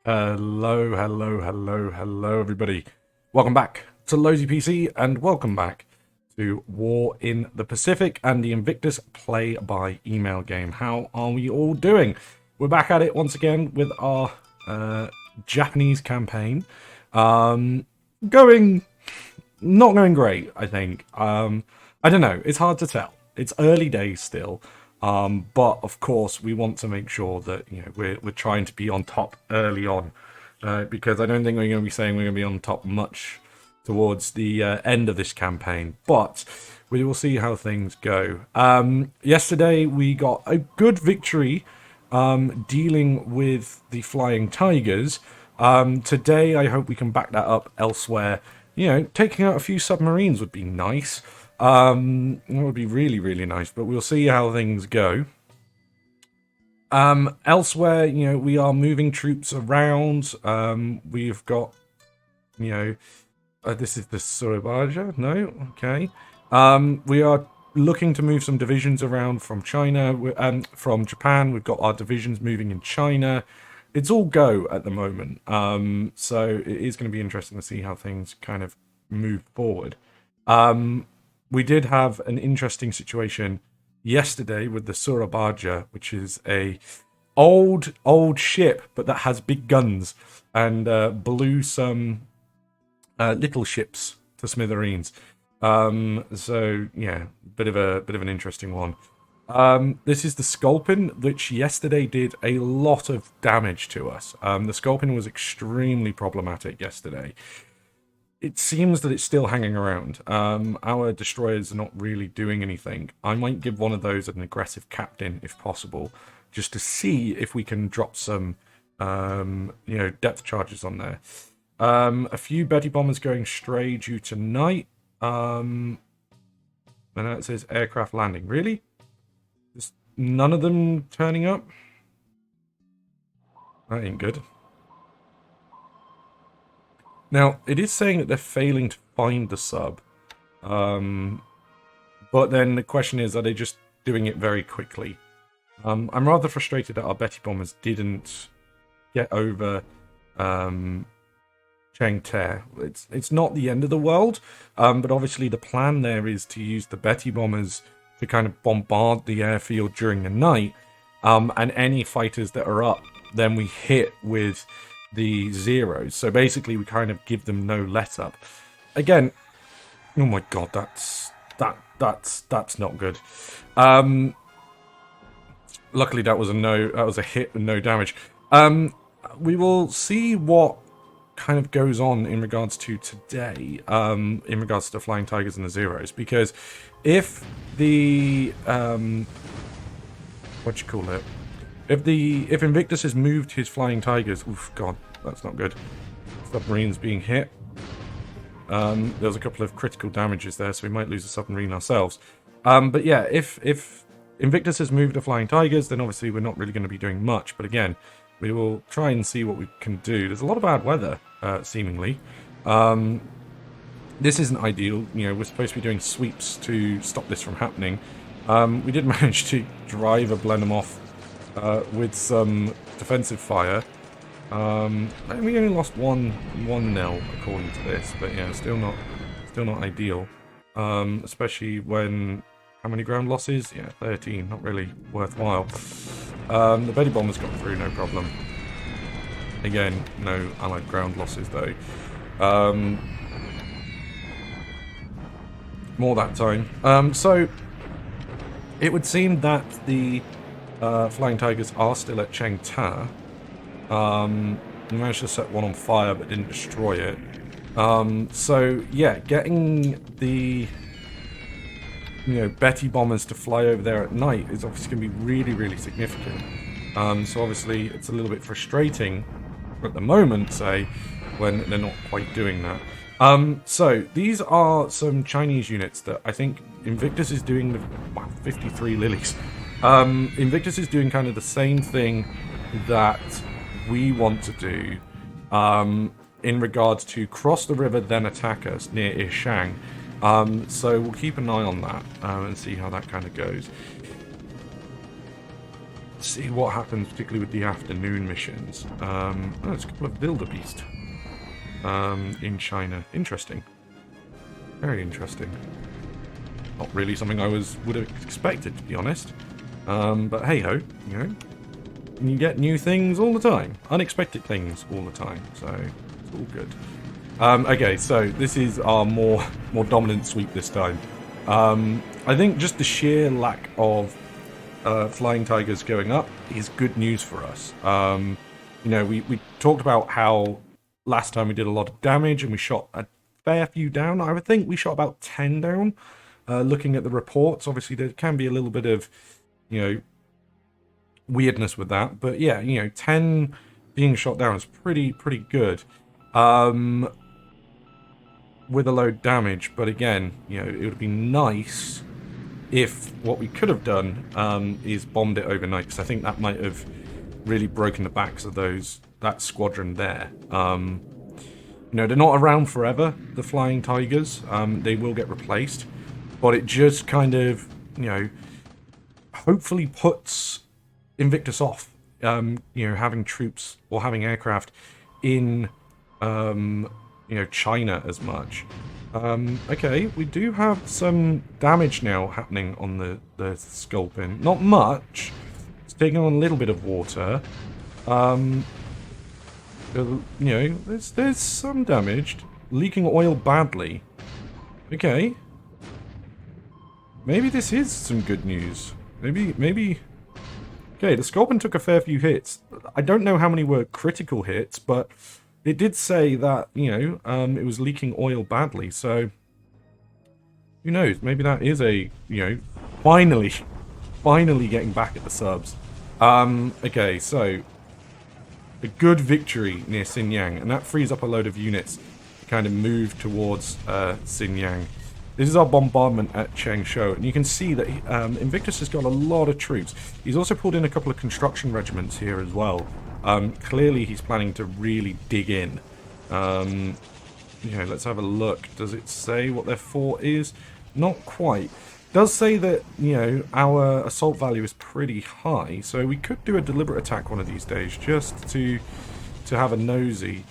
Hello, everybody. Welcome back to Lozy PC, and welcome back to War in the Pacific and the Invictus play by email game. How are we all doing? We're back at it once again with our Japanese campaign. Going not going great, I think. I don't know. It's hard to tell. It's early days still. But of course, we want to make sure that we're trying to be on top early on, because I don't think we're going to be saying we're going to be on top much towards the end of this campaign. But we will see how things go. Yesterday we got a good victory dealing with the Flying Tigers. Today I hope we can back that up elsewhere. Taking out a few submarines would be nice. It would be really, really nice, but we'll see how things go. Elsewhere, we are moving troops around. We've got, this is the Surabaja. No, okay. We are looking to move some divisions around from China, from Japan. We've got our divisions moving in China. It's all go at the moment. So it is going to be interesting to see how things kind of move forward. We did have an interesting situation yesterday with the Surabaja, which is a old ship, but that has big guns, and blew some little ships to smithereens. So yeah, bit of an interesting one. This is the Sculpin, which yesterday did a lot of damage to us. The Sculpin was extremely problematic yesterday. It seems that it's still hanging around. Our destroyers are not really doing anything. I might give one of those an aggressive captain, if possible, just to see if we can drop some, depth charges on there. A few Betty bombers going stray due to night. And now it says aircraft landing. Really? Just none of them turning up? That ain't good. Now, it is saying that they're failing to find the sub. But then the question is, are they just doing it very quickly? I'm rather frustrated that our Betty bombers didn't get over Changte. It's not the end of the world, but obviously the plan there is to use the Betty bombers to kind of bombard the airfield during the night, and any fighters that are up, then we hit with the zeros. So basically we kind of give them no let up. Again, oh my god, that's not good. Luckily that was a hit with no damage. We will see what kind of goes on in regards to today, in regards to the Flying Tigers and the zeros, because if the If Invictus has moved his Flying Tigers, oof, god, that's not good. Submarines being hit. There's a couple of critical damages there, so we might lose a submarine ourselves. But yeah, if Invictus has moved the Flying Tigers, then obviously we're not really going to be doing much. But again, we will try and see what we can do. There's a lot of bad weather, seemingly. This isn't ideal. We're supposed to be doing sweeps to stop this from happening. We did manage to drive a Blenheim off with some defensive fire. We only lost 1-0 according to this, but yeah, still not ideal. Especially when, how many ground losses? Yeah, 13. Not really worthwhile. The Betty bombers got through, no problem. Again, no allied ground losses though. More that time. So it would seem that the Flying Tigers are still at Changte. We managed to set one on fire but didn't destroy it. So yeah, getting the Betty bombers to fly over there at night is obviously going to be really, really significant. So obviously it's a little bit frustrating at the moment, say, when they're not quite doing that. So these are some Chinese units that I think Invictus is doing with 53 lilies. Invictus is doing kind of the same thing that we want to do in regards to cross the river, then attack us near Ishang. So we'll keep an eye on that and see how that kind of goes. see what happens, particularly with the afternoon missions. Oh, there's a couple of wildebeest in China. Interesting. Very interesting. Not really something I would have expected, to be honest. But hey ho, you know, you get new things all the time, unexpected things all the time. So it's all good. Okay, so this is our more dominant sweep this time. I think just the sheer lack of flying tigers going up is good news for us. You know, we talked about how last time we did a lot of damage and we shot a fair few down. I would think we shot about 10 down. Looking at the reports, obviously there can be a little bit of, you know, weirdness with that, but yeah, you know, 10 being shot down is pretty good. With a low damage, but again, you know, it would be nice if what we could have done is bombed it overnight, because I think that might have really broken the backs of that squadron there. You know, they're not around forever, the Flying Tigers. They will get replaced, but it just kind of, you know, hopefully puts Invictus off, you know, having troops or having aircraft in, you know, China as much. Okay, we do have some damage now happening on the Sculpin. Not much. It's taking on a little bit of water. You know, there's some damage. Leaking oil badly. Okay. Maybe this is some good news. Maybe... Okay, the Sculpin took a fair few hits. I don't know how many were critical hits, but it did say that, you know, it was leaking oil badly, so... Who knows? Maybe that is a, you know, finally getting back at the subs. Okay, so... A good victory near Xinjiang, and that frees up a load of units to kind of move towards Xinjiang. This is our bombardment at Changshu, and you can see that Invictus has got a lot of troops. He's also pulled in a couple of construction regiments here as well. Clearly he's planning to really dig in. You know, let's have a look. Does it say what their fort is? Not quite. It does say that, you know, our assault value is pretty high, so we could do a deliberate attack one of these days just to have a nosy.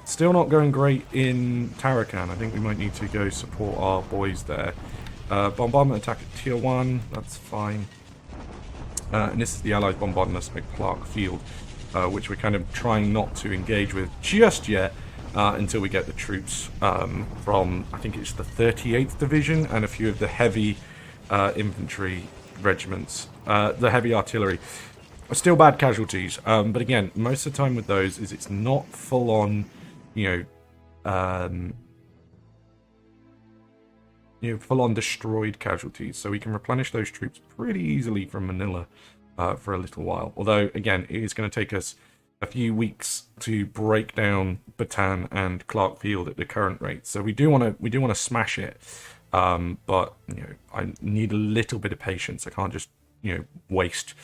Still not going great in Tarakan. I think we might need to go support our boys there. Bombardment attack at Tier 1, that's fine. And this is the Allies bombarding us at Clark Field, which we're kind of trying not to engage with just yet until we get the troops from, I think it's the 38th Division and a few of the heavy infantry regiments, the heavy artillery. Still bad casualties, but again, most of the time with those is it's not full on, you know, full on destroyed casualties, so we can replenish those troops pretty easily from Manila for a little while. Although, again, it is going to take us a few weeks to break down Bataan and Clark Field at the current rate. So we do want to smash it, but you know, I need a little bit of patience. I can't just, you know, waste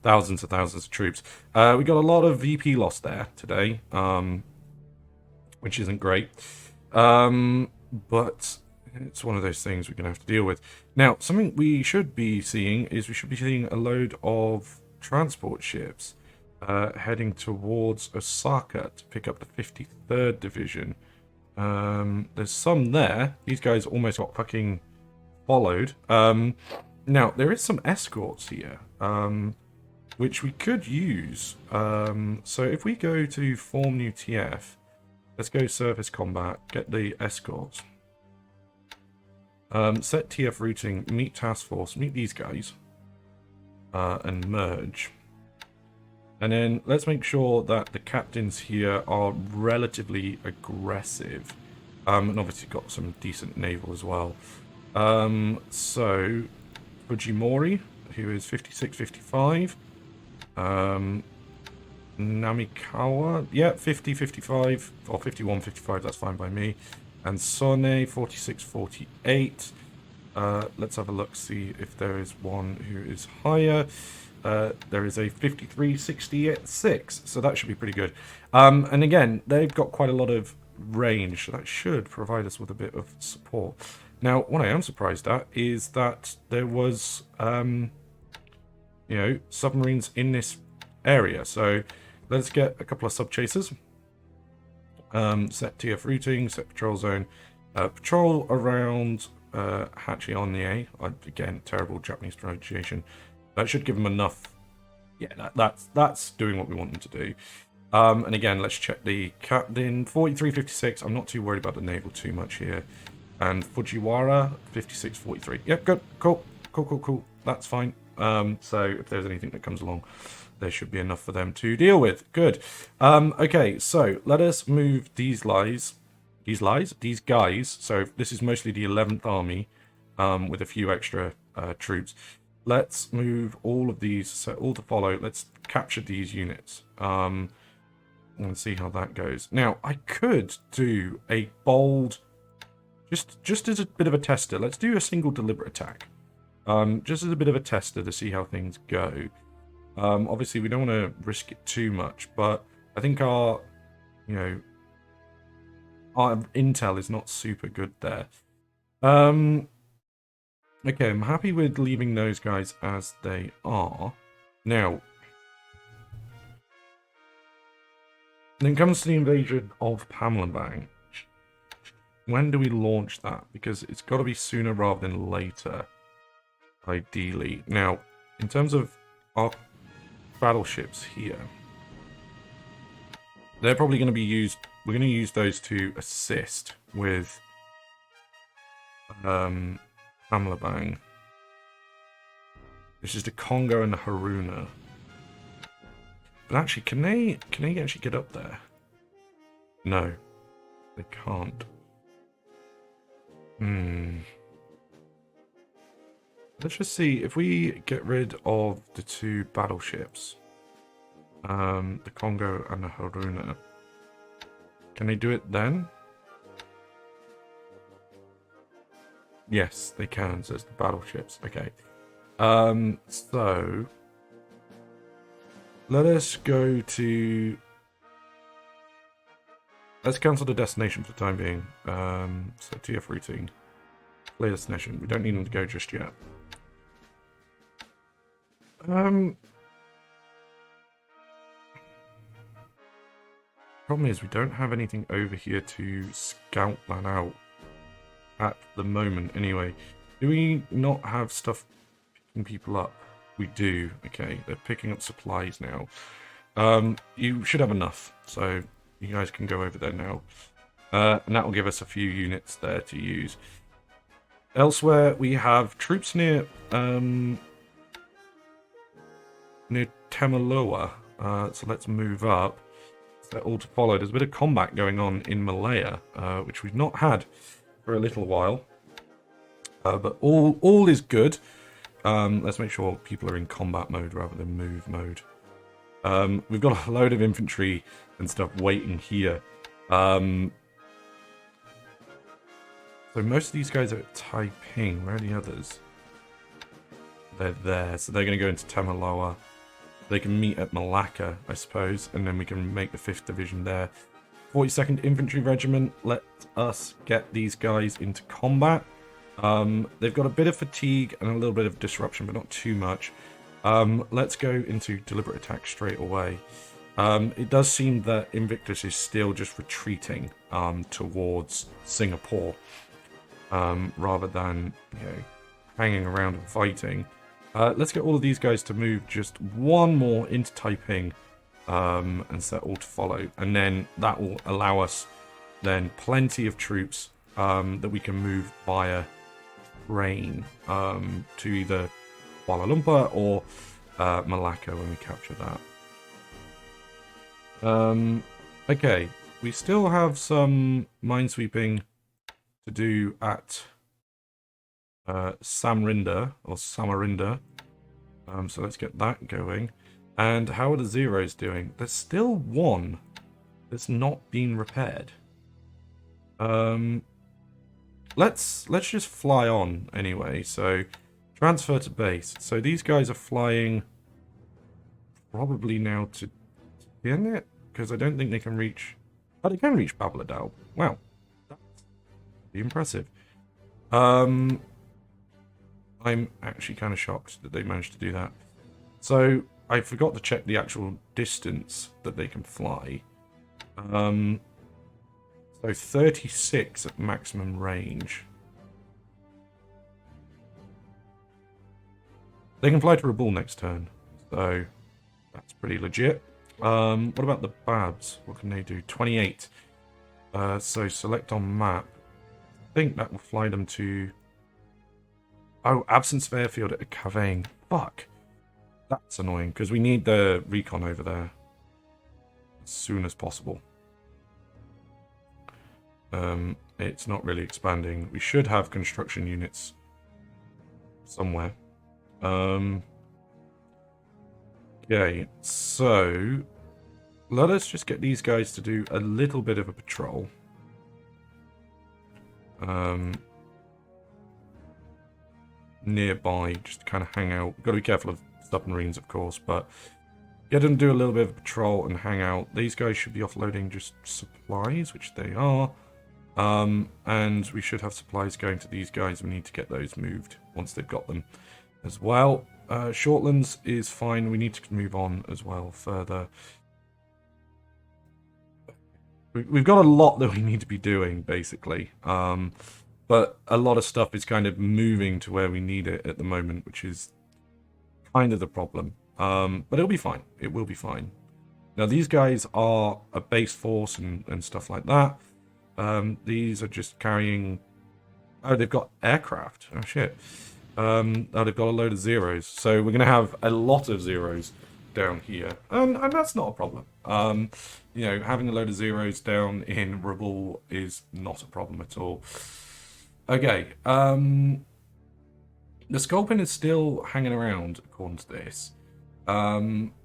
thousands of troops. We got a lot of VP loss there today, which isn't great, but it's one of those things we're going to have to deal with. Now, something we should be seeing is a load of transport ships heading towards Osaka to pick up the 53rd Division. There's some there. These guys almost got fucking followed. Now, there is some escorts here, which we could use. So if we go to form new TF, let's go surface combat, get the escorts. Set TF routing, meet task force, meet these guys, and merge. And then let's make sure that the captains here are relatively aggressive. And obviously got some decent naval as well. So, Fujimori, who is 56, 55. Namikawa, yeah, 50, 55, or 51, 55, that's fine by me. And Sone, 46, 48. Let's have a look, see if there is one who is higher. There is a 53, 66, so that should be pretty good. And again, they've got quite a lot of range, so that should provide us with a bit of support. Now, what I am surprised at is that there was, you you know, submarines in this area. So let's get a couple of sub chasers. Set TF routing, set patrol zone, patrol around Hachione. Again, terrible Japanese pronunciation. That should give them enough. Yeah, that's doing what we want them to do. And again, let's check the captain. 4356. I'm not too worried about the naval too much here. And Fujiwara 5643. Yep, good, cool. That's fine. So if there's anything that comes along, there should be enough for them to deal with. Good. Okay, so let us move these guys. So this is mostly the 11th Army, with a few extra troops. Let's move all of these, so all to follow. Let's capture these units. And see how that goes. Now, I could do a bold, just as a bit of a tester. Let's do a single deliberate attack. Just as a bit of a tester to see how things go. Obviously, we don't want to risk it too much, but I think our intel is not super good there. Okay, I'm happy with leaving those guys as they are. Now, when it comes to the invasion of Pamela, when do we launch that? Because it's got to be sooner rather than later, ideally. Now, in terms of our battleships here, they're probably going to be used. We're going to use those to assist with Pamela Bang. This is the Congo and the Haruna. But actually, can they actually get up there? No, they can't. Let's just see if we get rid of the two battleships, the Congo and the Haruna. Can they do it then? Yes, they can. So it's the battleships. Okay. So let us go to. Let's cancel the destination for the time being. So TF routing, clear destination. We don't need them to go just yet. Problem is we don't have anything over here to scout that out at the moment. Anyway, do we not have stuff picking people up? We do. Okay, they're picking up supplies now. You should have enough, so you guys can go over there now. And that will give us a few units there to use. Elsewhere, we have troops near Temaloa. So let's move up. So all to follow. There's a bit of combat going on in Malaya, which we've not had for a little while. But all is good. Let's make sure people are in combat mode rather than move mode. We've got a load of infantry and stuff waiting here. So most of these guys are at Taiping. Where are the others? They're there. So they're going to go into Temaloa. They can meet at Malacca, I suppose, and then we can make the 5th Division there. 42nd Infantry Regiment, let us get these guys into combat. They've got a bit of fatigue and a little bit of disruption, but not too much. Let's go into deliberate attack straight away. It does seem that Invictus is still just retreating towards Singapore, rather than hanging around and fighting. Let's get all of these guys to move just one more into Taiping, and set all to follow, and then that will allow us then plenty of troops that we can move via train to either Kuala Lumpur or Malacca when we capture that. Okay, we still have some minesweeping to do at Samarinda. So let's get that going. And how are the Zeros doing? There's still one that's not been repaired. Let's just fly on anyway. So transfer to base. So these guys are flying probably now to Tianjin, because I don't think they can reach. Oh, they can reach Babladao. Wow, that's pretty impressive. I'm actually kind of shocked that they managed to do that. So I forgot to check the actual distance that they can fly. So 36 at maximum range. They can fly to Rabaul next turn, so that's pretty legit. What about the Babs? What can they do? 28. So select on map. I think that will fly them to... Oh, absence of airfield at Cavane. Fuck. That's annoying, because we need the recon over there as soon as possible. It's not really expanding. We should have construction units somewhere. Okay, so let us just get these guys to do a little bit of a patrol. Nearby, just to kind of hang out. Got to be careful of submarines, of course, but get them to do a little bit of a patrol and hang out. These guys should be offloading just supplies, which they are. And we should have supplies going to these guys. We need to get those moved once they've got them as well. Shortlands is fine. We need to move on as well further. We've got a lot that we need to be doing, basically. But a lot of stuff is kind of moving to where we need it at the moment, which is kind of the problem. But it'll be fine. It will be fine. Now, these guys are a base force and stuff like that. These are just carrying... Oh, they've got aircraft. Oh, shit. Oh, they've got a load of zeros. So we're going to have a lot of zeros down here. And that's not a problem. You know, having a load of zeros down in Rabaul is not a problem at all. Okay. The Sculpin is still hanging around, according to this.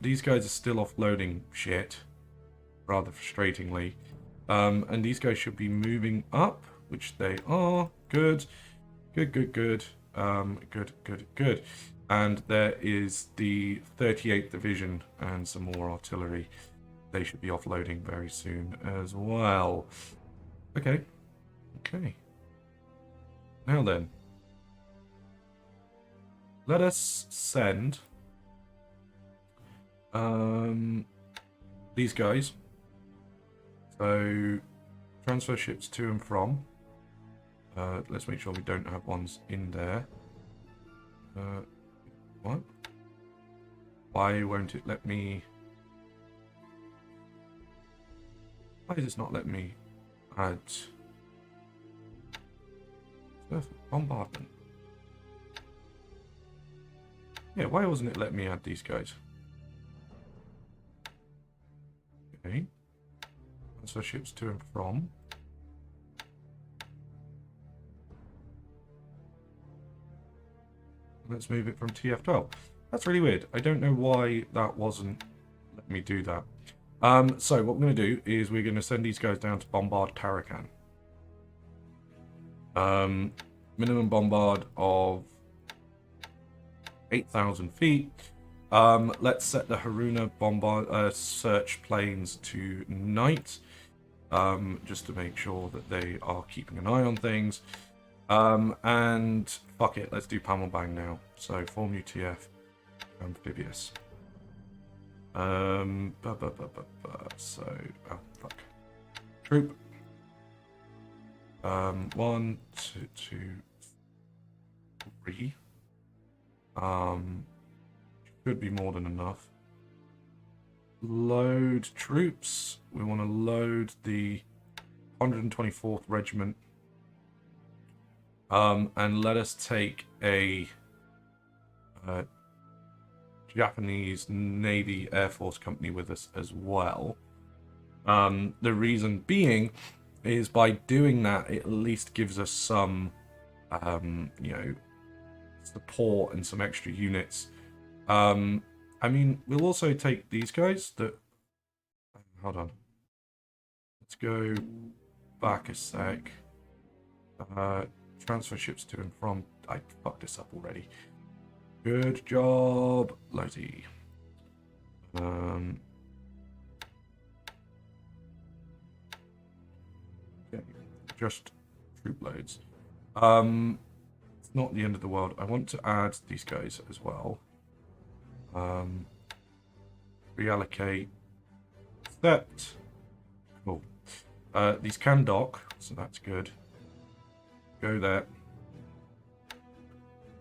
These guys are still offloading shit. Rather frustratingly. And these guys should be moving up, which they are. Good. Good, good, good. Good, good, good. And there is the 38th Division and some more artillery. They should be offloading very soon as well. Okay. Okay. Now then. Let us send these guys. So, transfer ships to and from. Let's make sure we don't have ones in there. What? Why won't it let me... Why is this not letting me add... bombardment? Yeah, why wasn't it letting me add these guys? Okay. Transfer ships to and from. Let's move it from TF12. That's really weird. I don't know why that wasn't letting me do that. So what we're going to do is we're going to send these guys down to bombard Tarakan. Minimum bombard of 8,000 feet. Let's set the Haruna bombard search planes to night. Just to make sure that they are keeping an eye on things. And fuck it, let's do Pamelbang now. So form UTF, amphibious. So oh fuck. Troop. 1, 2, 3. Should be more than enough. Load troops. We want to load the 124th Regiment. And let us take a Japanese Navy Air Force company with us as well. The reason being is by doing that, it at least gives us some, you know, support and some extra units. I mean, we'll also take these guys that... Hold on. Let's go back a sec. Transfer ships to and from... I fucked this up already. Good job, Lottie. Okay, just troop loads. It's not the end of the world. I want to add these guys as well. Reallocate. That. Cool. These can dock, so that's good. Go there.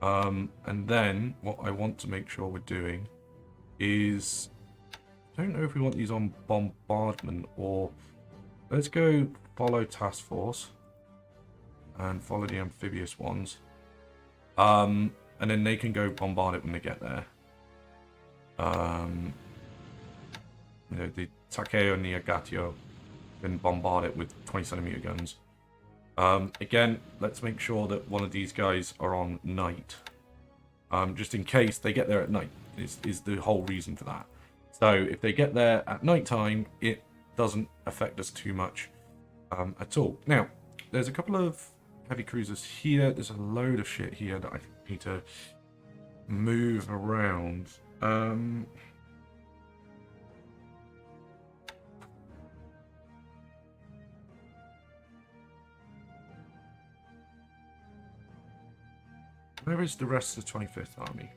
And then what I want to make sure we're doing is, I don't know if we want these on bombardment or let's go follow task force and follow the amphibious ones. And then they can go bombard it when they get there. You know, the Takeo and the Agatio can bombard it with 20cm guns. Again, let's make sure that one of these guys are on night. Just in case they get there at night is the whole reason for that. So if they get there at night time, it doesn't affect us too much at all. Now, there's a couple of heavy cruisers here. There's a load of shit here that I need to move around. Where is the rest of the 25th Army?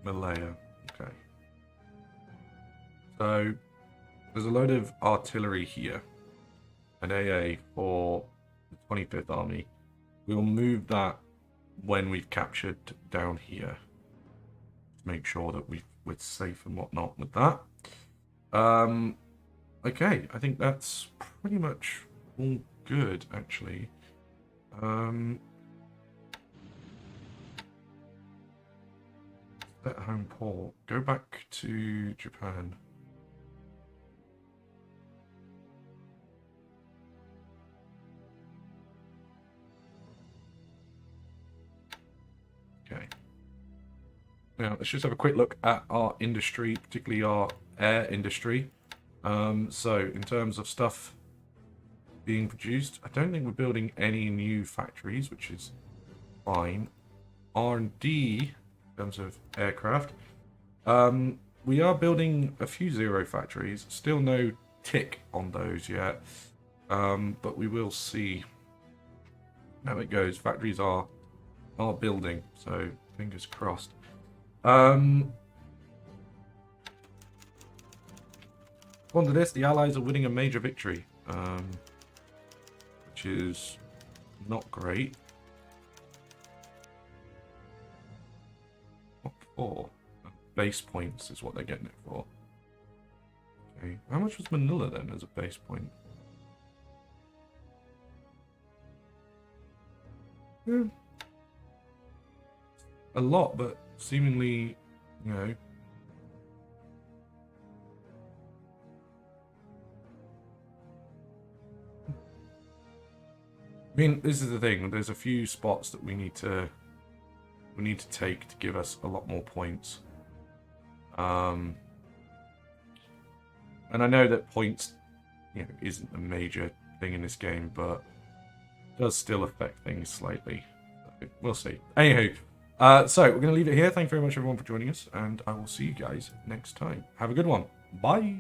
Malaya. Okay. So, there's a load of artillery here. An AA for the 25th Army. We will move that when we've captured down here. To make sure that we're safe and whatnot with that. Okay, I think that's pretty much all good, actually. At home port. Go back to Japan. Okay. Now, let's just have a quick look at our industry, particularly our air industry. So, in terms of stuff being produced, I don't think we're building any new factories, which is fine. R&D, in terms of aircraft, we are building a few Zero factories. Still no tick on those yet, but we will see how it goes. Factories are building, so fingers crossed. According to this, the Allies are winning a major victory, which is not great. What for? Base points is what they're getting it for. Okay, how much was Manila then as a base point? Yeah. A lot, but seemingly, you know. I mean, this is the thing. There's a few spots that we need to take to give us a lot more points. And I know that points, you know, isn't a major thing in this game, but it does still affect things slightly. We'll see. Anywho, so we're going to leave it here. Thank you very much, everyone, for joining us, and I will see you guys next time. Have a good one. Bye.